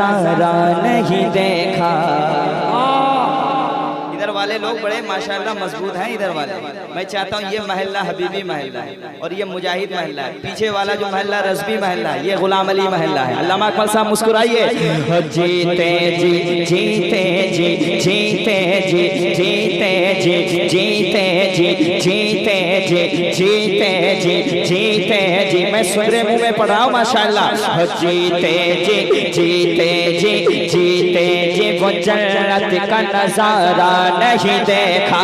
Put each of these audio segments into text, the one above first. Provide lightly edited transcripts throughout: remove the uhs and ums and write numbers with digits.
नजारा नहीं देखा। इधर वाले लोग बड़े माशाअल्लाह मजबूत हैं। इधर वाले मैं चाहता हूँ ये महल्ला हबीबी महल्ला है और ये मुजाहिद महल्ला है। पीछे वाला जो महल्ला रज़बी महल्ला है ये गुलाम अली महल्ला है। अल्लामा अकमल साहब मुस्कुराइए। जीते जी जीते जी जीते जी जीते जी जीते जी जीते जी जीते जी जीते जी मैं सुरे मुंह में पढ़ रहा हूँ माशाअल्लाह। जीते जी जीते जी जीते जी वो जन्नत का नजारा नहीं देखा।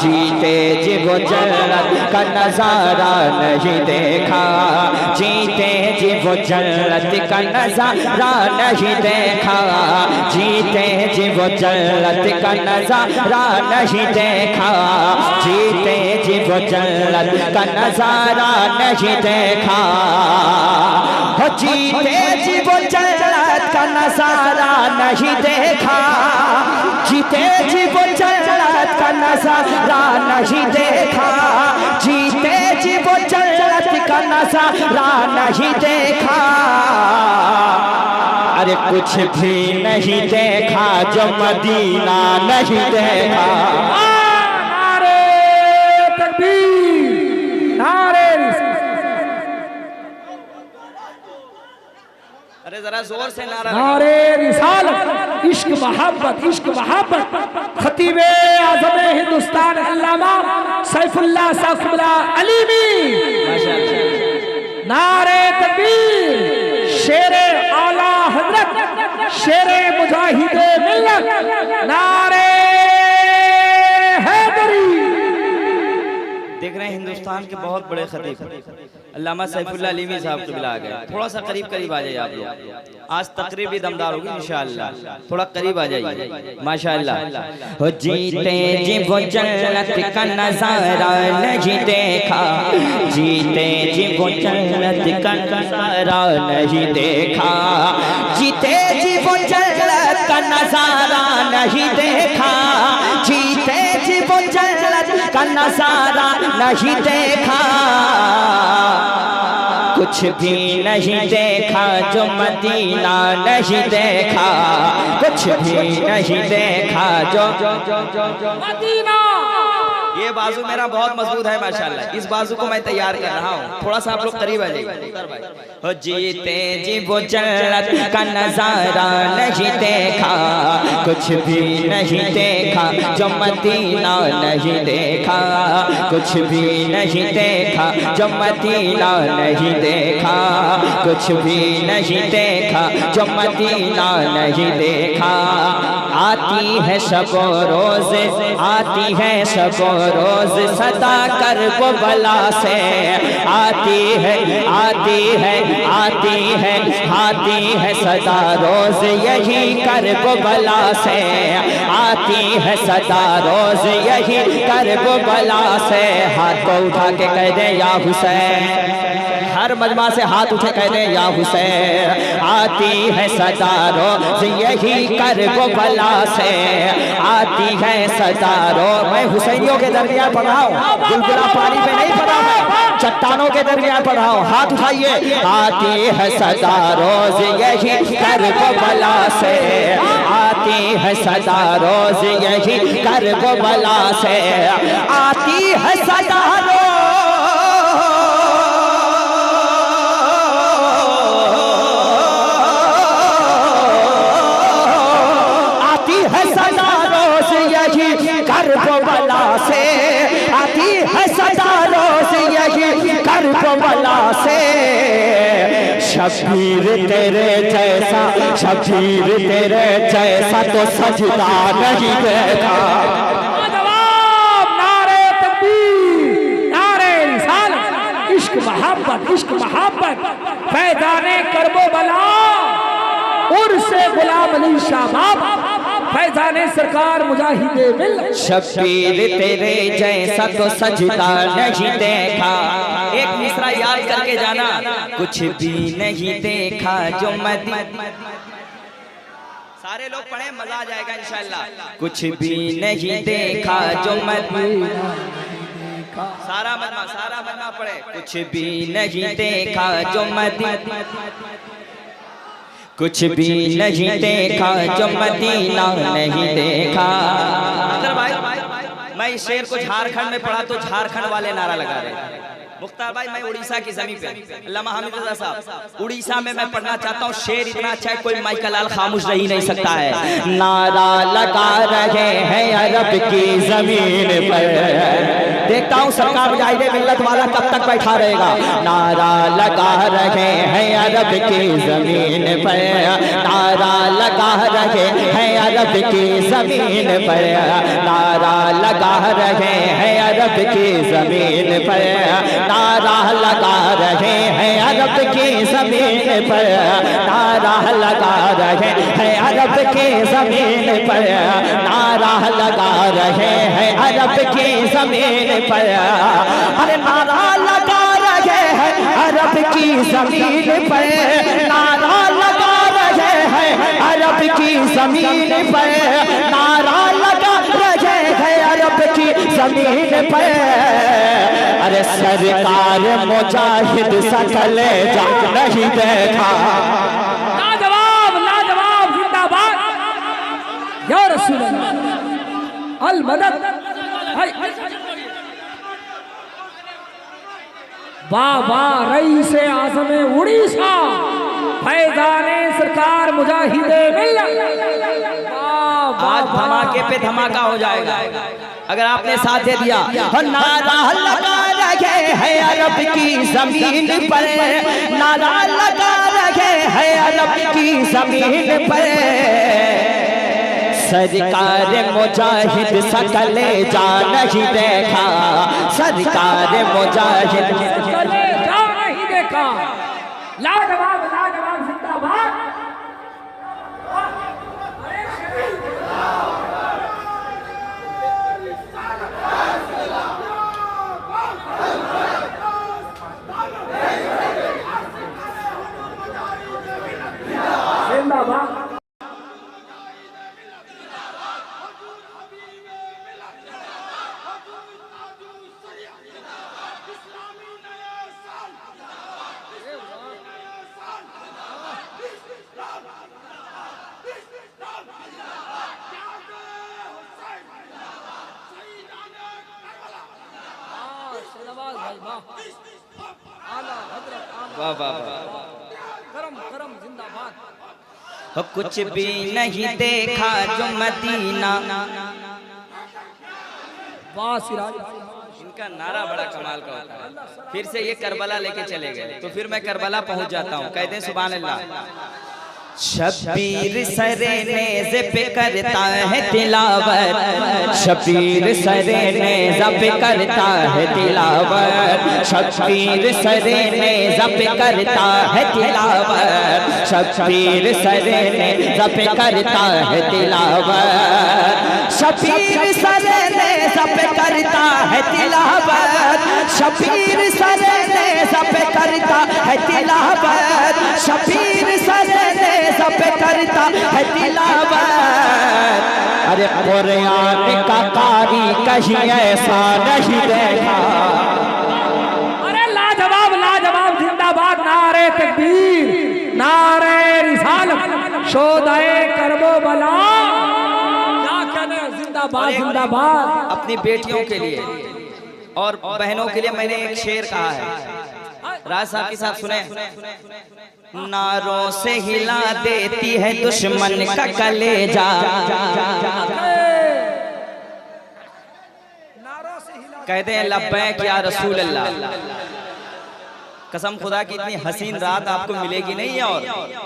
जीते जी वो जन्नत का नजारा नहीं देखा। जीते जी वो जन्नत का नजारा नहीं देखा। जीते जी वो जन्नत का नजारा नहीं देखा। जीते जी वो जन्नत का नजारा नहीं देखा। जीते जी वो जन्नत का नजारा नहीं देखा। जीते जी वो जन्नत का नजारा नहीं देखा। जीते जी वो जन्नत का नजारा नहीं देखा। अरे कुछ भी नहीं देखा जो मदीना नहीं देखा। नारे तकबीर, नारे अरे जरा जोर से नारे रिसालत, इश्क मोहब्बत, इश्क मोहब्बत। खतीबे आज़म हिंदुस्तान अल्लामा सैफुल्लाह साकिबुल्लाह अलीमी, नारे तकबीर, शेरे आला हजरत, शेरे मुजाहिदे मिल्लत, नारे हैदरी। देख रहे हैं हिंदुस्तान के बहुत बड़े खतीब अल्लामा सैफुल्लाह अलीमी साहब को बुला गए। थोड़ा सा करीब करीब आ जाइए आप लोग। आज तकरीब भी दमदार होगी इंशाअल्लाह। थोड़ा करीब आ जाइए माशाअल्लाह। हो जीते जी वो जन्नत का नजारा नहीं देखा। जीते जी वो जन्नत का नजारा नहीं देखा। जीते जी वो जन्नत का नजारा नहीं देखा। जीते जी वो जन्नत का नजारा नहीं देखा। कुछ भी नहीं देखा जो मदीना नहीं देखा। कुछ भी नहीं देखा जो मदीना। ये बाजू मेरा बहुत मजबूत है माशाल्लाह। इस बाजू को मैं तैयार कर रहा हूँ। थोड़ा सा आप लोग करीब आ जाइए। हो जीते जी वो जन्नत का नजारा नहीं देखा। कुछ भी नहीं देखा जो मदीना नहीं देखा। कुछ भी नहीं देखा जो मदीना नहीं देखा। कुछ भी नहीं देखा जो मदीना नहीं देखा। आती है शबो रोज, आती है शबो रोज सदा कर वो बला से। आती है आती है आती है आती है सदा रोज यही कर वो बला से। आती है सदा रोज यही कर वो बला से। हाथ को उठा के कह दे या हुसैन। हर मजमा से हाथ उठे कह दे या हुसैन। आती है सदा रोज यही कर वो बला से। आती है सदा रोज। मैं हुसैनियों के दरमियान पढ़ा हूँ, बुलबुला पानी पे नहीं पढ़ा हूँ, चट्टानों के दरमियान पढ़ा हूँ। हाथ उठाइए। आती है सदा रोज यही कर वो बला से। आती है सदा रोज यही कर वो बला से। आती है सदा रोज कर वो बला से। आती है सदा रोज यही कर वो बला से। शबीर तेरे जैसा, शबीर तेरे जैसा तो सजदा नहीं देखा। जवाब नारे तकबीर, नारे रिसालत, इश्क मोहब्बत, इश्क मोहब्बत। फैजाने करबो बला उर्से गुलाम अली शाह बाबा, फैजाने सरकार मुजाहिदे मिल्लत। शबीर तेरे जैसा तो सजदा नहीं देखा। एक मिसरा याद करके जाना। कुछ भी नहीं देखा जो मदीना। सारे लोग पढ़े मजा आ जाएगा इंशाअल्लाह। कुछ भी नहीं देखा जो मदीना। सारा मजमा पढ़े। कुछ भी नहीं देखा जो मदीना। कुछ भी नहीं देखा जो मदीना नहीं देखा। भाई मैं इस शेर को झारखंड में पढ़ा तो झारखंड वाले नारा लगा रहे हैं। मुख्तार भाई मैं उड़ीसा की जमीन पे, अल्लामा हामिद रजा साहब, उड़ीसा में मैं पढ़ना चाहता हूँ। शेर इतना अच्छा है कोई माइका लाल खामोश रह ही नहीं सकता है। नारा लगा रहे हैं अरब की जमीन पर। देखता हूँ सरकार मुजाहिदे मिल्लत वाला कब तक बैठा रहेगा। नारा लगा रहे हैं अरब की जमीन पर, नारा लगा रहे हैं अरब की जमीन पर, नारा लगा रहे हैं अरब की जमीन पर, नारा लगा रहे हैं अरब की जमीन पर, नारा लगा रहे हैं अरब की जमीन पर, नारा लगा रहे हैं अरब की जमीन पर। अरे नारा लगा रहे हैं अरब की जमीन पर, नारा लगा रहे हैं अरब की जमीन पर, नारा लगा रहे हैं अरब की जमीन पर। अरे सरकार मुजाहिद सकल जा नहीं देखा। लाजवाब लाजवाब जिंदाबाद या रसूल अल्लाह अल मदद। बाबा रईस आज़म उड़ीसा फैजाने सरकार मुजाहिदे मिल्लत। आज धमाके पे धमाका हो जाएगा अगर आपने साथ दे दिया। नारा लगा रहे हैं अरब की जमीन पर, नारा लगा रहे हैं अरब की जमीन पर। सरकार मुजाहिद सकल जा नहीं देखा, सरकार मुजाहिद सकल जा नहीं देखा। लाजवाब लाजवाब जिंदाबाद। जिंदाबाद। वाह वाह वाह। करम करम जिंदाबाद। कुछ भी नहीं देखा जो मदीना। वाह सिराज। इनका नारा बड़ा कमाल का होता है। फिर से ये करबला लेके चले गए तो फिर मैं करबला पहुंच जाता हूँ। कहते हैं सुभान अल्लाह। शबीर सरे नेज़ पे करता है तिलावत, शबीर सरे नेज़ पे करता है तिलावत, शबीर सरे नेज़ पे करता है तिलावत, शबीर सरे नेज़ पे करता है तिलावत, शबीर सरे नेज़ पे करता है तिलावत, शबीर सरे नेज़ पे करता है तिलावत, शबीर सरे सब करता है तिलावत। अरे कुरान का कारी कहीं ऐसा नहीं देखा। अरे लाजवाब लाजवाब जिंदाबाद। नारे तकबीर, नारे रिसालत, शोदाए करबो बला। क्या कहने जिंदाबाद जिंदाबाद। अपनी बेटियों के लिए और बहनों के लिए मैंने एक शेर कहा है। राज साहब के साथ सुने। नारों से हिला देती है दुश्मन का कलेजा, कहते हैं लब्बैक या रसूल अल्लाह। कसम खुदा की इतनी हसीन रात आपको मिलेगी नहीं। और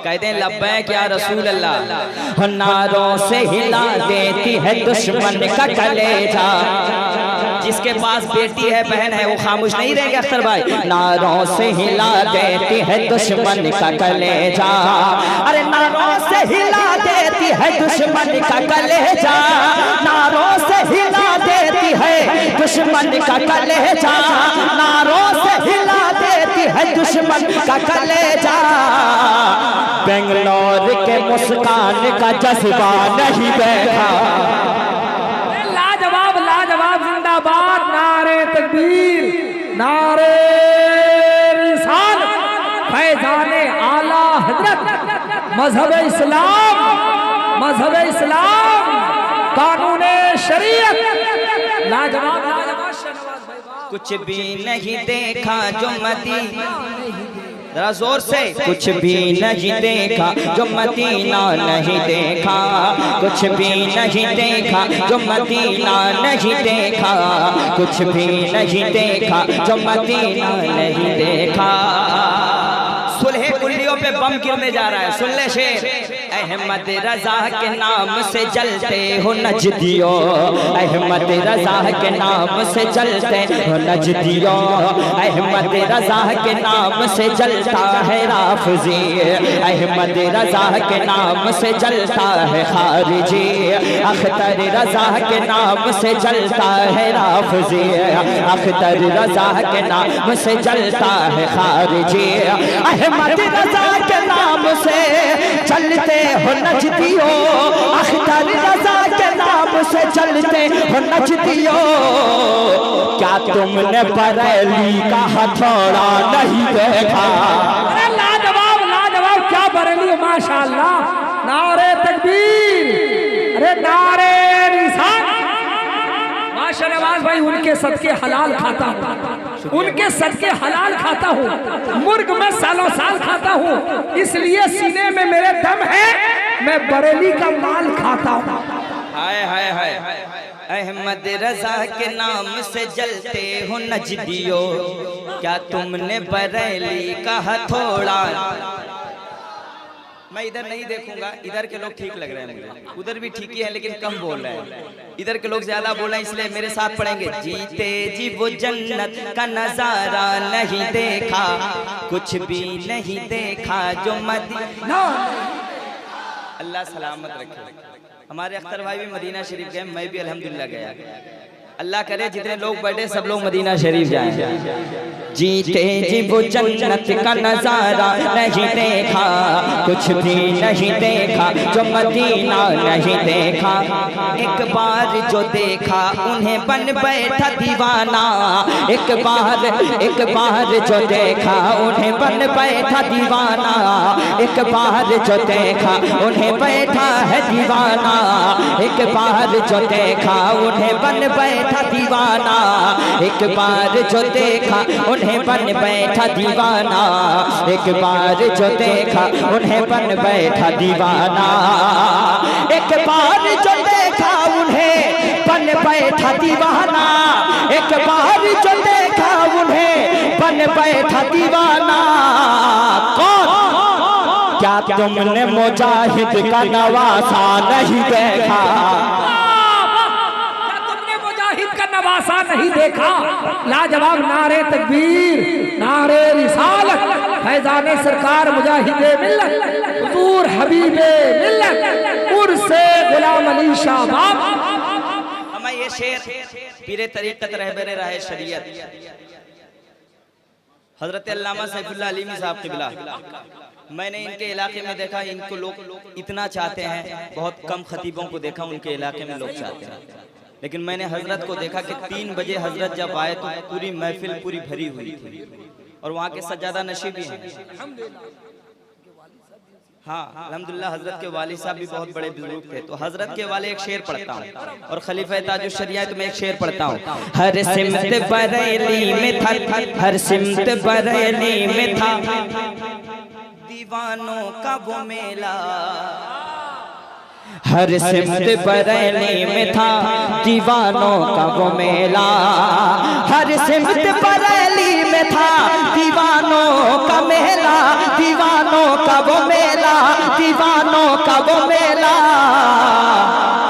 कहते हैं लब्बैक या रसूल अल्लाह। नारों से हिला देती है दुश्मन का कलेजा। जिसके पास बेटी है बहन है वो खामोश नहीं रहेगा अख्तर भाई। नारों से हिला देती है दुश्मन का कलेजा। अरे नारों से हिला देती है दुश्मन का कलेजा, नारों से हिला देती है दुश्मन का कलेजा, नारों से हिला देती है दुश्मन का कलेजा। बेंगलोर के मुस्कान का जज्बा नहीं देखा। लाजवाब लाजवाब जिंदाबाद। नारे तकबीर, नारे रिसालत, फैजाने आला हजरत मजहब इस्लाम, मजहब इस्लाम, कानून शरीयत। लाजवाब लाजवाब शहनवाज भाई, कुछ भी नहीं देखा जो मदीना, जरा जोर से, कुछ भी नहीं देखा जो मदीना नहीं देखा, कुछ भी नहीं देखा जो मदीना नहीं देखा, कुछ भी नहीं देखा जो मदीना नहीं देखा। सुलह कुल्लियों पे बम गिरने जा रहा है, सुन ले शेर। अहमद रजा के नाम से जलते हो नजदियो, अहमद रजा के नाम से जलते हो नजदियो, अहमद रजा के नाम से जलता है राफजी, अहमद रजा के नाम से जलता है खारिजी, अख्तर रजा के नाम से जलता है राफजी, अख्तर रजा के नाम से जलता है खारिजी, अहमद रजा के नाम से चलते हो नजदियो, अख्तर रजा के नाम से चलते हो नजदियो। क्या तुमने बरेली का हथौड़ा नहीं देखा? अरे लाजवाब लाजवाब, क्या बरेली, माशाअल्लाह। नारे तकबीर, अरे नारे रिसालत। शहनवाज भाई, उनके सदके हलाल खाता हूँ, उनके सदके हलाल खाता हूँ, मुर्ग में सालों साल खाता हूँ, इसलिए सीने में मेरे दम है, मैं बरेली का माल खाता हूँ। हाय हाय हाय, अहमद रजा के नाम से जलते हो नजदियो, क्या तुमने बरेली का हथौड़ा। मैं इधर नहीं देखूंगा, इधर के लोग ठीक लग रहे हैं मुझे, उधर भी ठीक ही है लेकिन कम बोल रहे हैं, इधर के लोग ज्यादा बोल रहे हैं, इसलिए मेरे साथ पढ़ेंगे। जीते जी वो जन्नत का नजारा नहीं देखा, कुछ भी नहीं देखा जो मदीना। अल्लाह सलामत रखे। हमारे अख्तर भाई भी मदीना शरीफ गए, मैं भी अल्हम्दुलिल्लाह गया। अल्लाह करे जितने लोग बैठे सब लोग मदीना शरीफ जाएं। जीते जी वो जन्नत का नजारा नहीं देखा, कुछ भी नहीं देखा जो मदीना नहीं देखा, एक बार जो देखा उन्हें बन बैठा दीवाना, एक बार जो देखा उन्हें बन बैठा दीवाना, एक बार जो देखा उन्हें बैठा है दीवाना, एक बार जो देखा उन्हें बन बैठा दीवाना, एक बार जो देखा उन्हें बन बैठा दीवाना, एक बार जो देखा उन्हें बन बैठा दीवाना, एक बार जो देखा उन्हें बन बैठा दीवाना, एक बार जो देखा उन्हें बन बैठा दीवाना। कौन? क्या तुमने मुजाहिद का नवासा नहीं देखा? नवासा नहीं देखा? लाजवाब नारे तकबीर, नारे रिसालत, फैजाने सरकार मुजाहिदे मिल्लत, हुजूर हबीबे मिल्लत, उर्से गुलाम अली शाह बाब। हमें ये शेर पीरे तरीक़त रहबरे राहे शरीयत हजरत अल्लामा सैफुल्लाह अलीमी साहब क़िबला, मैंने इनके इलाके में देखा, इनको लोग इतना चाहते हैं, बहुत कम खतीबों को देखा उनके इलाके में लोग चाहते हैं, लेकिन मैंने हजरत को देखा कि 3 बजे हजरत जब आए तो पूरी महफिल पूरी भरी हुई थी, और वहाँ के सज्जादा नशीबी हैं। हाँ अल्हम्दुलिल्लाह, हजरत के वाली साहब भी बहुत बड़े बुजुर्ग थे, तो हजरत के वाले एक शेर पढ़ता हूँ, और खलीफा ताजुश शरिया तो मैं एक शेर पढ़ता हूँ। हर सिमत बरेली में था, हर सिमत बरेली में था दीवानों का वो मेला, हर सिमत बरेली में था दीवानों का वो मेला, हर सिमत बरेली में था दीवानों का मेला, दीवानों का वो मेला, दीवानों का वो मेला।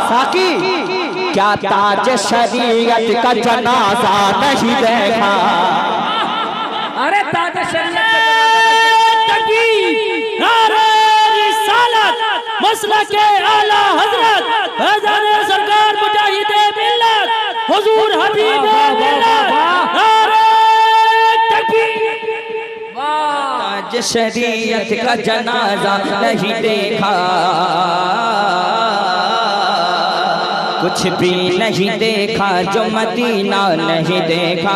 साकी, क्या ताज शरीयत का जनाजा नहीं देखा? अरे ताज शरीयत मसला के आला हजरत फैजाने सरकार मुजाहिदे मिल्लत, हुजूर हबीबे मिल्लत, नारे तकबीर। ताज शरीयत का जनाजा नहीं देखा, कुछ भी नहीं देखा जो मदीना नहीं देखा,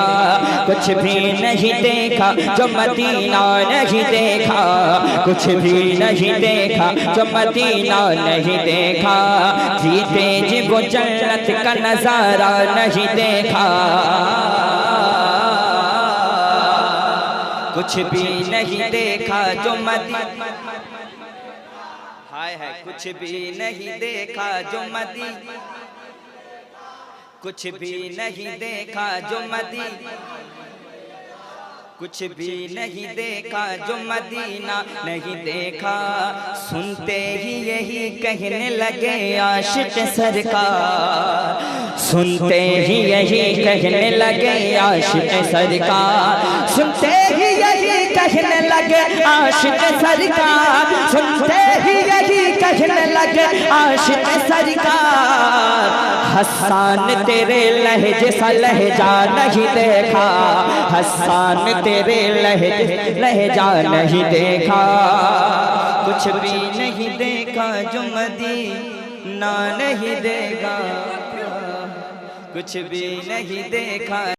कुछ भी नहीं देखा जो मदीना नहीं देखा, कुछ भी नहीं देखा जो मदीना नहीं देखा, जीते जी वो जन्नत का नजारा नहीं देखा, कुछ भी नहीं देखा जो मदीना, हाय हाय, कुछ भी नहीं देखा जो मदीना, कुछ भी नहीं देखा जो मदीना, कुछ भी नहीं देखा जो मदीना नहीं देखा, सुनते ही यही कहने लगे आशिक सरकार, सुनते ही यही कहने लगे आशिक सरकार, सुनते ही यही कहने लगे आशिक सरकार, सुनते ही यही कहने लगे आशिक सरकार, हसन तेरे लहजे सा लहजा नहीं देखा, हसन तेरे लहजा नहीं देखा, कुछ भी नहीं देखा जो मदीना नहीं देखा, कुछ भी नहीं देखा।